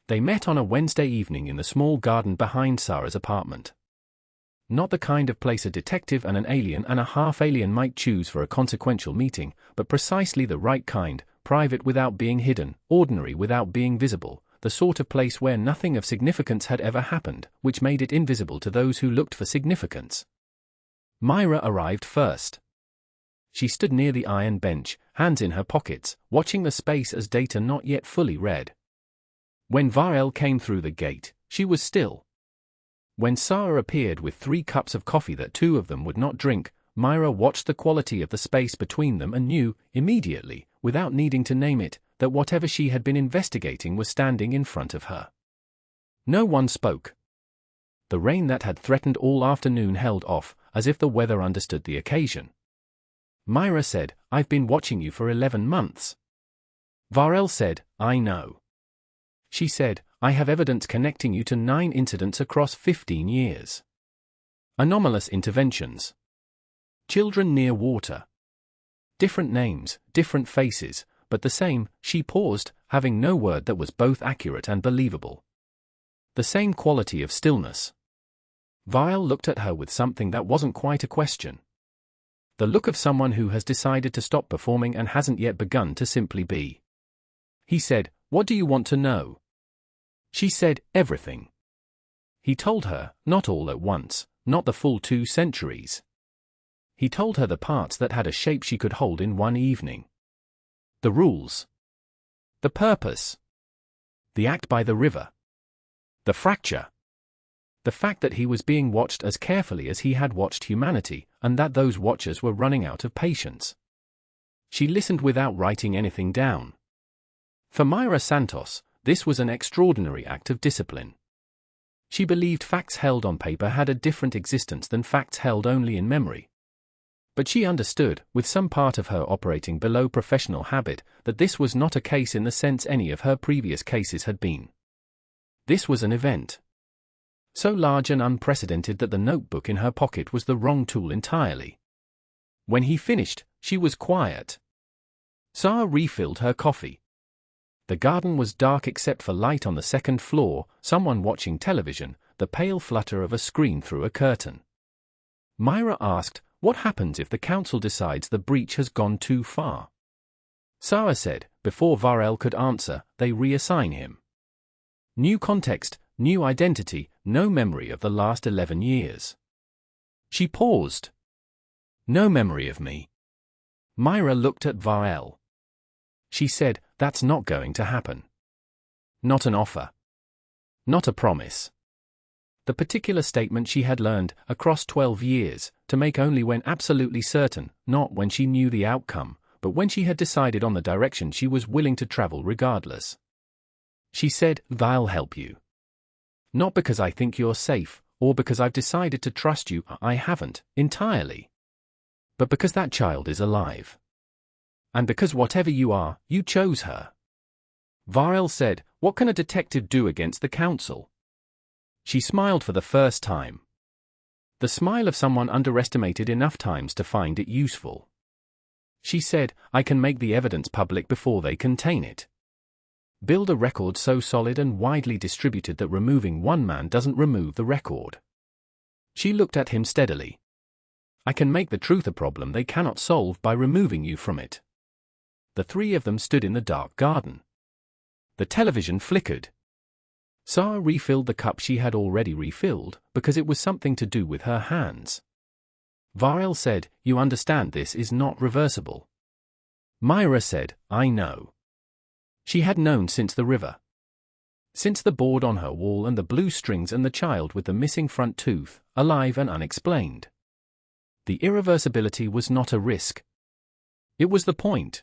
They met on a Wednesday evening in the small garden behind Sara's apartment. Not the kind of place a detective and an alien and a half-alien might choose for a consequential meeting, but precisely the right kind, private without being hidden, ordinary without being visible, the sort of place where nothing of significance had ever happened, which made it invisible to those who looked for significance. Mira arrived first. She stood near the iron bench, hands in her pockets, watching the space as data not yet fully read. When Vael came through the gate, she was still. When Sara appeared with 3 cups of coffee that 2 of them would not drink, Mira watched the quality of the space between them and knew, immediately, without needing to name it, that whatever she had been investigating was standing in front of her. No one spoke. The rain that had threatened all afternoon held off, as if the weather understood the occasion. Mira said, "I've been watching you for 11 months. Vael said, "I know." She said, "I have evidence connecting you to 9 incidents across 15 years. Anomalous interventions. Children near water. Different names, different faces, but the same." She paused, having no word that was both accurate and believable. The same quality of stillness. Vael looked at her with something that wasn't quite a question. The look of someone who has decided to stop performing and hasn't yet begun to simply be. He said, "What do you want to know?" She said, "Everything." He told her, not all at once, not the full 2 centuries. He told her the parts that had a shape she could hold in one evening. The rules. The purpose. The act by the river. The fracture. The fact that he was being watched as carefully as he had watched humanity, and that those watchers were running out of patience. She listened without writing anything down. For Mira Santos, this was an extraordinary act of discipline. She believed facts held on paper had a different existence than facts held only in memory. But she understood, with some part of her operating below professional habit, that this was not a case in the sense any of her previous cases had been. This was an event. So large and unprecedented that the notebook in her pocket was the wrong tool entirely. When he finished, she was quiet. Sara refilled her coffee. The garden was dark except for light on the 2nd floor, someone watching television, the pale flutter of a screen through a curtain. Mira asked, "What happens if the council decides the breach has gone too far?" Sara said, before Vael could answer, "They reassign him. New context, new identity, no memory of the last 11 years. She paused. "No memory of me." Mira looked at Vael. She said, "That's not going to happen. Not an offer. Not a promise." The particular statement she had learned, across 12 years, to make only when absolutely certain, not when she knew the outcome, but when she had decided on the direction she was willing to travel regardless. She said, "I'll help you. Not because I think you're safe, or because I've decided to trust you, I haven't, entirely. But because that child is alive. And because whatever you are, you chose her." Vael said, "What can a detective do against the council?" She smiled for the first time. The smile of someone underestimated enough times to find it useful. She said, "I can make the evidence public before they contain it. Build a record so solid and widely distributed that removing one man doesn't remove the record." She looked at him steadily. "I can make the truth a problem they cannot solve by removing you from it." The 3 of them stood in the dark garden. The television flickered. Sara refilled the cup she had already refilled, because it was something to do with her hands. Vael said, "You understand this is not reversible." Mira said, "I know." She had known since the river. Since the board on her wall and the blue strings and the child with the missing front tooth, alive and unexplained. The irreversibility was not a risk. It was the point.